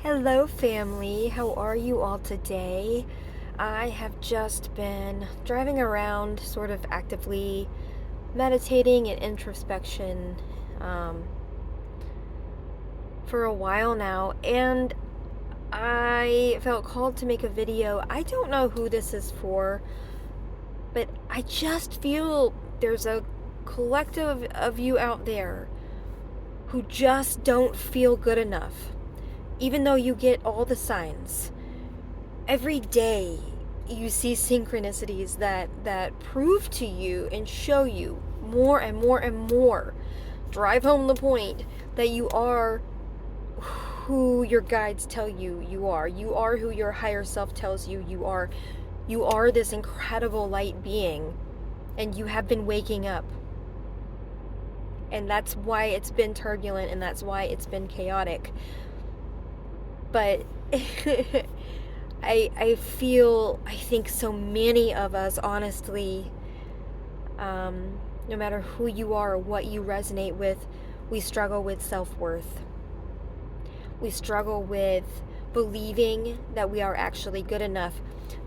Hello, family. How are you all today? I have just been driving around, sort of actively meditating and introspection um, for a while now, and I felt called to make a video. I don't know who this is for, but I just feel there's a collective of you out there who just don't feel good enough, even though you get all the signs. Every day you see synchronicities that prove to you and show you more and more and more, drive home the point that you are who your guides tell you are. You are who your higher self tells you are. You are this incredible light being, and you have been waking up. And that's why it's been turbulent, and that's why it's been chaotic. But I think so many of us, honestly, no matter who you are or what you resonate with, we struggle with self-worth. We struggle with believing that we are actually good enough.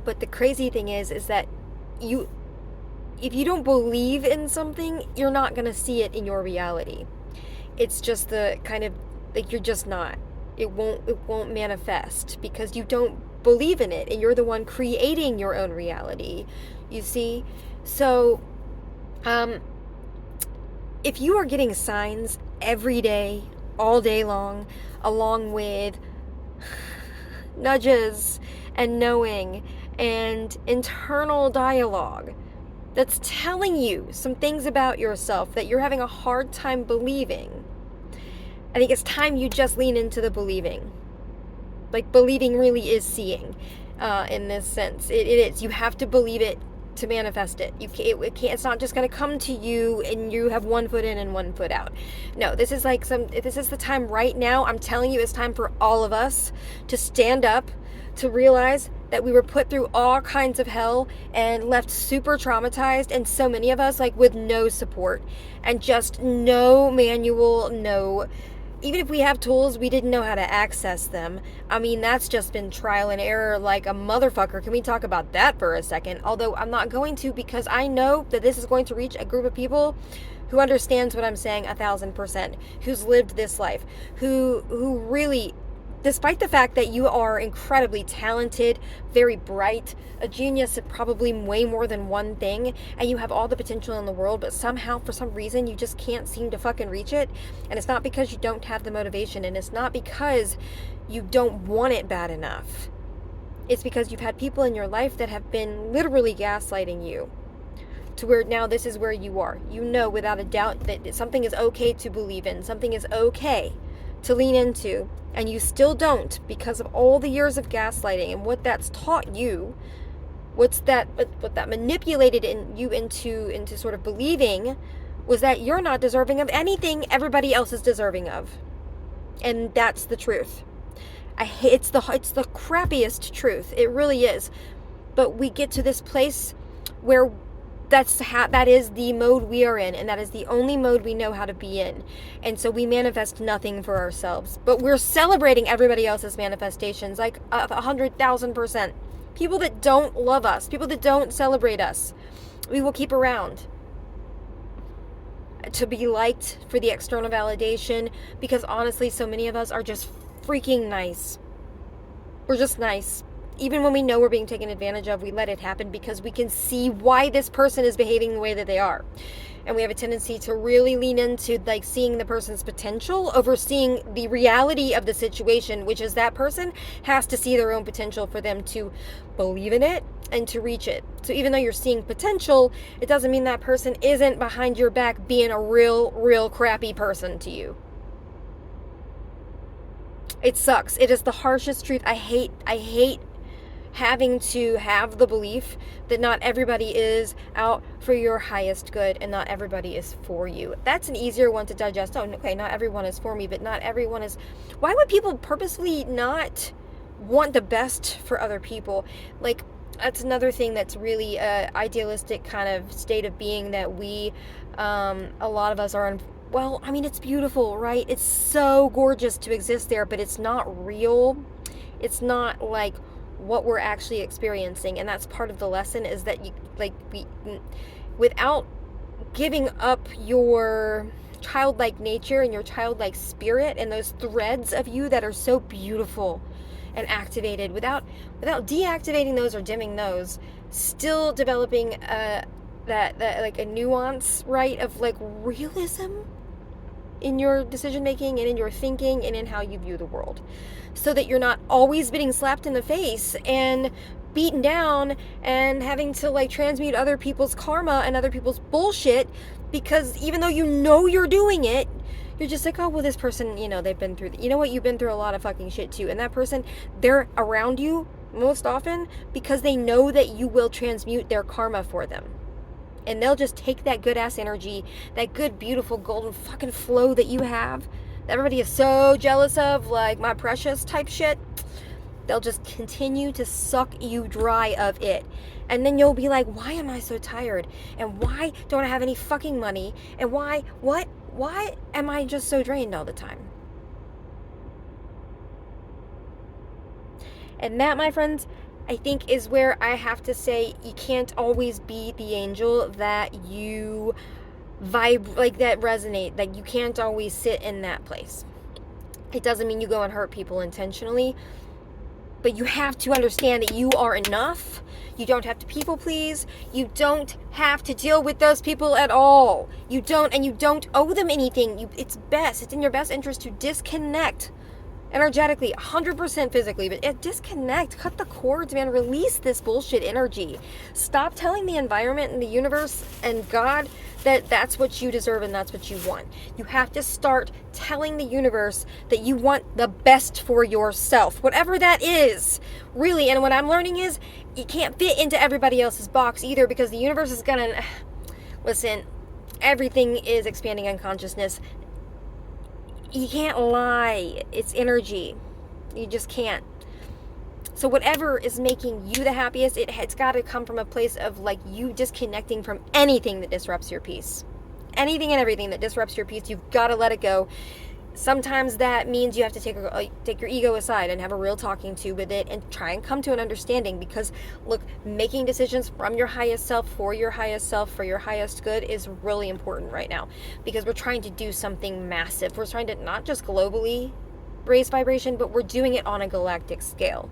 But the crazy thing is that if you don't believe in something, you're not going to see it in your reality. It's just the kind of, like, you're just not. It won't manifest because you don't believe in it, and you're the one creating your own reality, you see. So if you are getting signs every day, all day long, along with nudges and knowing and internal dialogue that's telling you some things about yourself that you're having a hard time believing, I think it's time you just lean into the believing. Like, believing really is seeing, in this sense. It is. You have to believe it to manifest it. It can't. It's not just going to come to you and you have one foot in and one foot out. No, this is the time right now. I'm telling you, it's time for all of us to stand up, to realize that we were put through all kinds of hell and left super traumatized, and so many of us, like, with no support and just no manual, no. Even if we have tools, we didn't know how to access them. I mean, that's just been trial and error like a motherfucker. Can we talk about that for a second? Although I'm not going to, because I know that this is going to reach a group of people who understands what I'm saying 1,000%, who's lived this life, who really, despite the fact that you are incredibly talented, very bright, a genius at probably way more than one thing, and you have all the potential in the world, but somehow, for some reason, you just can't seem to fucking reach it. And it's not because you don't have the motivation, and it's not because you don't want it bad enough. It's because you've had people in your life that have been literally gaslighting you to where now this is where you are. You know without a doubt that something is okay to believe in, something is okay to lean into, and you still don't, because of all the years of gaslighting and what that's taught you. What that manipulated you into sort of believing was that you're not deserving of anything everybody else is deserving of. And that's the truth. It's the crappiest truth. It really is. But we get to this place where that is the mode we are in, and that is the only mode we know how to be in. And so we manifest nothing for ourselves, but we're celebrating everybody else's manifestations, like 100,000%. People that don't love us, people that don't celebrate us, we will keep around to be liked, for the external validation, because honestly, so many of us are just freaking nice. We're just nice. Even when we know we're being taken advantage of, we let it happen because we can see why this person is behaving the way that they are. And we have a tendency to really lean into, like, seeing the person's potential over seeing the reality of the situation, which is that person has to see their own potential for them to believe in it and to reach it. So even though you're seeing potential, it doesn't mean that person isn't behind your back being a real crappy person to you. It sucks. It is the harshest truth. I hate having to have the belief that not everybody is out for your highest good and not everybody is for you. That's an easier one to digest. Oh, okay, not everyone is for me, but not everyone is. Why would people purposely not want the best for other people? Like, that's another thing that's really idealistic kind of state of being that we, a lot of us are well, I mean, it's beautiful, right? It's so gorgeous to exist there, but it's not real. It's not like what we're actually experiencing. And that's part of the lesson, is that you, like, without giving up your childlike nature and your childlike spirit and those threads of you that are so beautiful and activated, without deactivating those or dimming those, still developing that like a nuance, right, of like realism in your decision making and in your thinking and in how you view the world, so that you're not always getting slapped in the face and beaten down and having to like transmute other people's karma and other people's bullshit, because even though you know you're doing it, you're just like, oh, well, this person, they've been through, you know what, you've been through a lot of fucking shit too. And that person, they're around you most often because they know that you will transmute their karma for them. And they'll just take that good ass energy, that good, beautiful, golden fucking flow that you have, that everybody is so jealous of, like my precious type shit. They'll just continue to suck you dry of it. And then you'll be like, why am I so tired? And why don't I have any fucking money? And why am I just so drained all the time? And that, my friends, I think is where I have to say, you can't always be the angel that you vibe, like that resonate. Like, you can't always sit in that place. It doesn't mean you go and hurt people intentionally, but you have to understand that you are enough. You don't have to people please. You don't have to deal with those people at all. You don't owe them anything. It's in your best interest to disconnect energetically, 100% physically, but disconnect, cut the cords, man. Release this bullshit energy. Stop telling the environment and the universe and God that that's what you deserve and that's what you want. You have to start telling the universe that you want the best for yourself, whatever that is, really. And what I'm learning is you can't fit into everybody else's box either, because the universe is gonna listen. Everything is expanding in consciousness. You can't lie. It's energy. You just can't. So whatever is making you the happiest, it's got to come from a place of like you disconnecting from anything that disrupts your peace. Anything and everything that disrupts your peace, you've got to let it go. Sometimes that means you have to take your ego aside and have a real talking to with it and try and come to an understanding, because look, making decisions from your highest self, for your highest self, for your highest good is really important right now, because we're trying to do something massive. We're trying to not just globally raise vibration, but we're doing it on a galactic scale.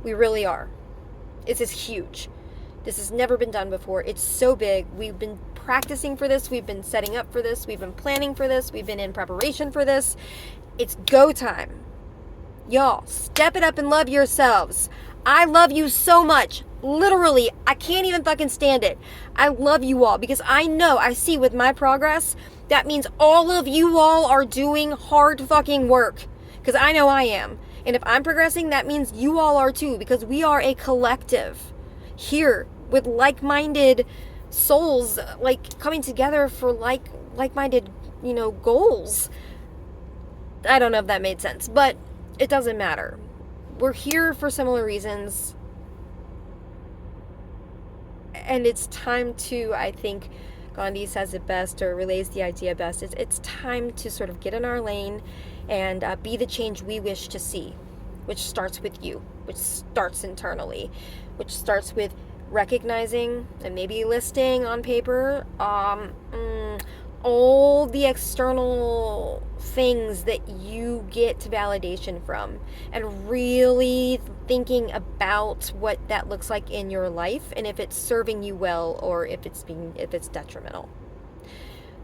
We really are. This is huge. This has never been done before. It's so big. We've been practicing for this. We've been setting up for this. We've been planning for this. We've been in preparation for this. It's go time. Y'all, step it up and love yourselves. I love you so much. Literally, I can't even fucking stand it. I love you all because I see with my progress, that means all of you all are doing hard fucking work. Because I know I am. And if I'm progressing, that means you all are too, because we are a collective here with like-minded souls, like coming together for like-minded, goals. I don't know if that made sense, but it doesn't matter. We're here for similar reasons. And it's time to, I think Gandhi says it best, or relays the idea best, it's time to sort of get in our lane and be the change we wish to see, which starts with you, which starts internally, which starts with recognizing and maybe listing on paper all the external things that you get validation from, and really thinking about what that looks like in your life, and if it's serving you well or if it's detrimental.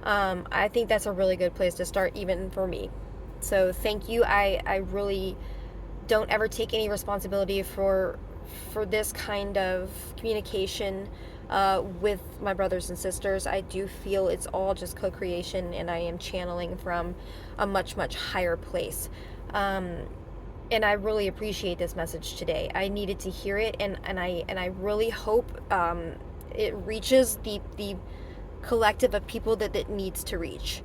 I think that's a really good place to start, even for me. So thank you. I really don't ever take any responsibility for this kind of communication with my brothers and sisters. I do feel it's all just co-creation, and I am channeling from a much, much higher place. And I really appreciate this message today. I needed to hear it, and I really hope it reaches the collective of people that it needs to reach.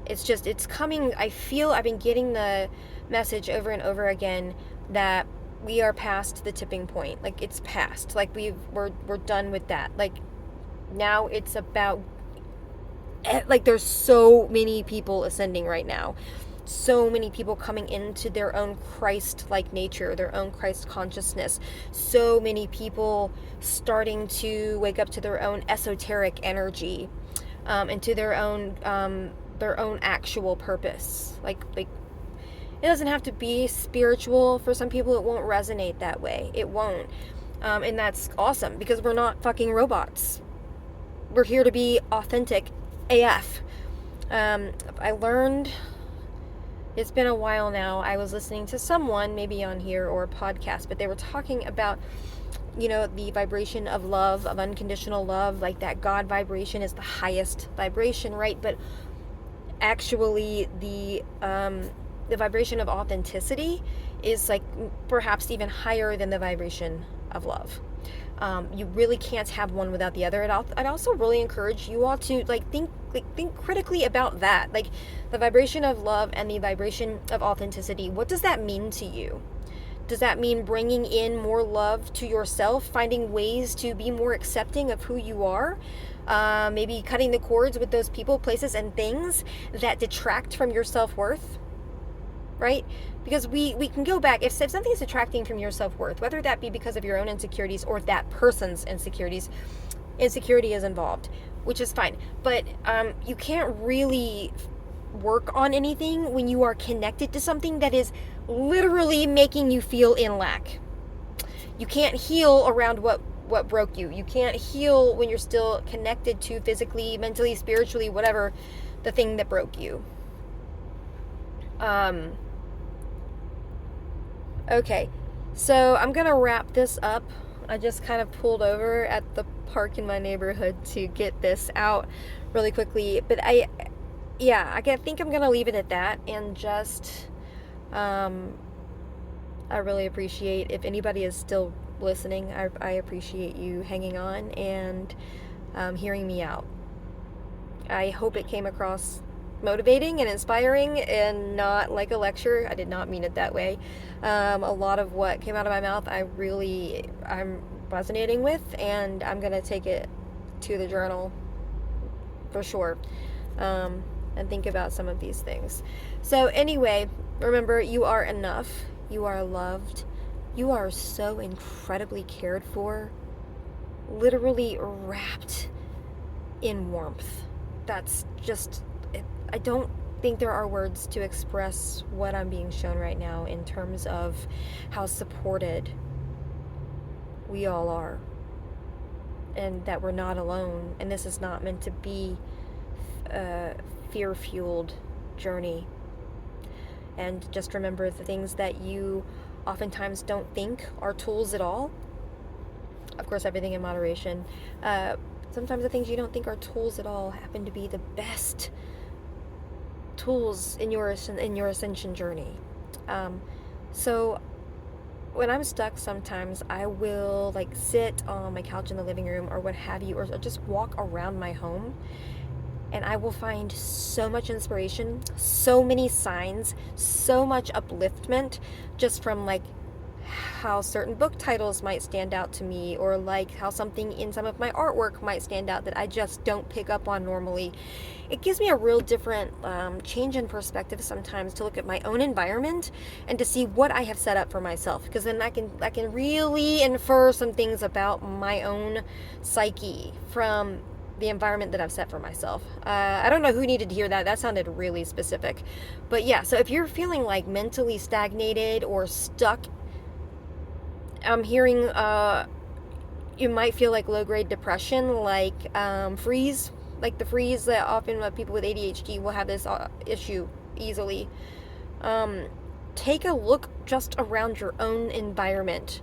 It's coming. I feel I've been getting the message over and over again that we are past the tipping point. Like, it's past. Like, we're done with that. Like, now it's about like there's so many people ascending right now, so many people coming into their own Christ-like nature, their own Christ consciousness, so many people starting to wake up to their own esoteric energy, and to their own actual purpose. Like it doesn't have to be spiritual. For some people it won't resonate that way, it won't, and that's awesome, because we're not fucking robots. We're here to be authentic AF. I learned, it's been a while now, I was listening to someone, maybe on here or a podcast, but they were talking about, the vibration of love, of unconditional love, like that God vibration is the highest vibration, right? But actually the vibration of authenticity is like perhaps even higher than the vibration of love. You really can't have one without the other. I'd also really encourage you all to think critically about that, like the vibration of love and the vibration of authenticity. What does that mean to you? Does that mean bringing in more love to yourself, finding ways to be more accepting of who you are? Maybe cutting the cords with those people, places, and things that detract from your self-worth, right? Because we can go back, if something is detracting from your self-worth, whether that be because of your own insecurities or that person's insecurities, insecurity is involved, which is fine. But you can't really work on anything when you are connected to something that is literally making you feel in lack. You can't heal around what broke you. You can't heal when you're still connected to physically, mentally, spiritually, whatever, the thing that broke you. Okay, so I'm gonna wrap this up. I just kind of pulled over at the park in my neighborhood to get this out really quickly, but I think I'm gonna leave it at that, and just I really appreciate if anybody is still listening. I appreciate you hanging on and hearing me out. I hope it came across motivating and inspiring and not like a lecture. I did not mean it that way. A lot of what came out of my mouth I'm resonating with, and I'm gonna take it to the journal for sure, and think about some of these things. So anyway, remember, you are enough, you are loved, you are so incredibly cared for, literally wrapped in warmth. That's just, I don't think there are words to express what I'm being shown right now in terms of how supported we all are, and that we're not alone, and this is not meant to be a fear-fueled journey. And just remember, the things that you oftentimes don't think are tools at all, of course everything in moderation, sometimes the things you don't think are tools at all happen to be the best tools in your ascension journey. So when I'm stuck, sometimes I will sit on my couch in the living room or what have you, or just walk around my home, and I will find so much inspiration, so many signs, so much upliftment, just from how certain book titles might stand out to me, or how something in some of my artwork might stand out that I just don't pick up on normally. It gives me a real different change in perspective sometimes to look at my own environment and to see what I have set up for myself, because then I can really infer some things about my own psyche from the environment that I've set for myself. I don't know who needed to hear that. That sounded really specific. But yeah, so if you're feeling mentally stagnated or stuck, I'm hearing you might feel low-grade depression, freeze, the freeze that often people with ADHD will have this issue easily. Take a look just around your own environment.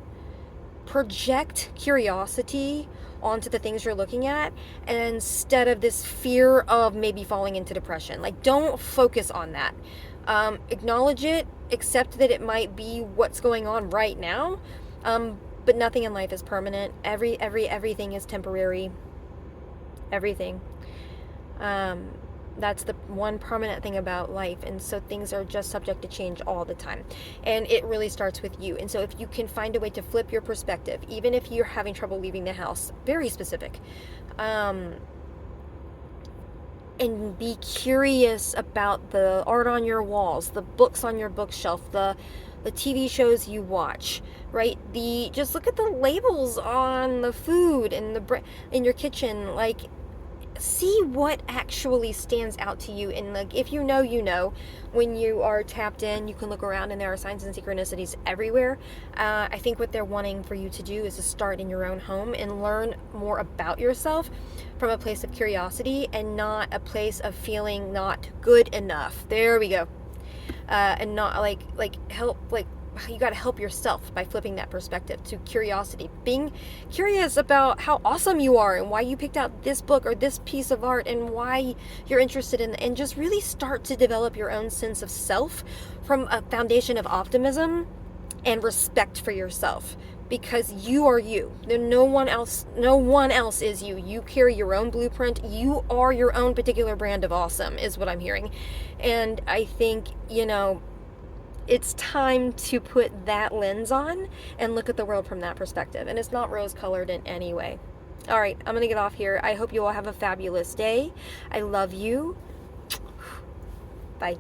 Project curiosity onto the things you're looking at, and instead of this fear of maybe falling into depression. Don't focus on that. Acknowledge it, accept that it might be what's going on right now, but nothing in life is permanent. Everything is temporary. Everything. That's the one permanent thing about life, and so things are just subject to change all the time, and it really starts with you. And so if you can find a way to flip your perspective, even if you're having trouble leaving the house, very specific, and be curious about the art on your walls, the books on your bookshelf, the TV shows you watch, right? Just look at the labels on the food in your kitchen. Like, see what actually stands out to you. And like, if you know, when you are tapped in, you can look around and there are signs and synchronicities everywhere. I think what they're wanting for you to do is to start in your own home and learn more about yourself from a place of curiosity and not a place of feeling not good enough. There we go. And not help, you got to help yourself by flipping that perspective to curiosity, being curious about how awesome you are and why you picked out this book or this piece of art and why you're interested in, and just really start to develop your own sense of self from a foundation of optimism and respect for yourself, because you are you. No one else is you. You carry your own blueprint. You are your own particular brand of awesome, is what I'm hearing. And I think, it's time to put that lens on and look at the world from that perspective. And it's not rose-colored in any way. All right, I'm going to get off here. I hope you all have a fabulous day. I love you. Bye.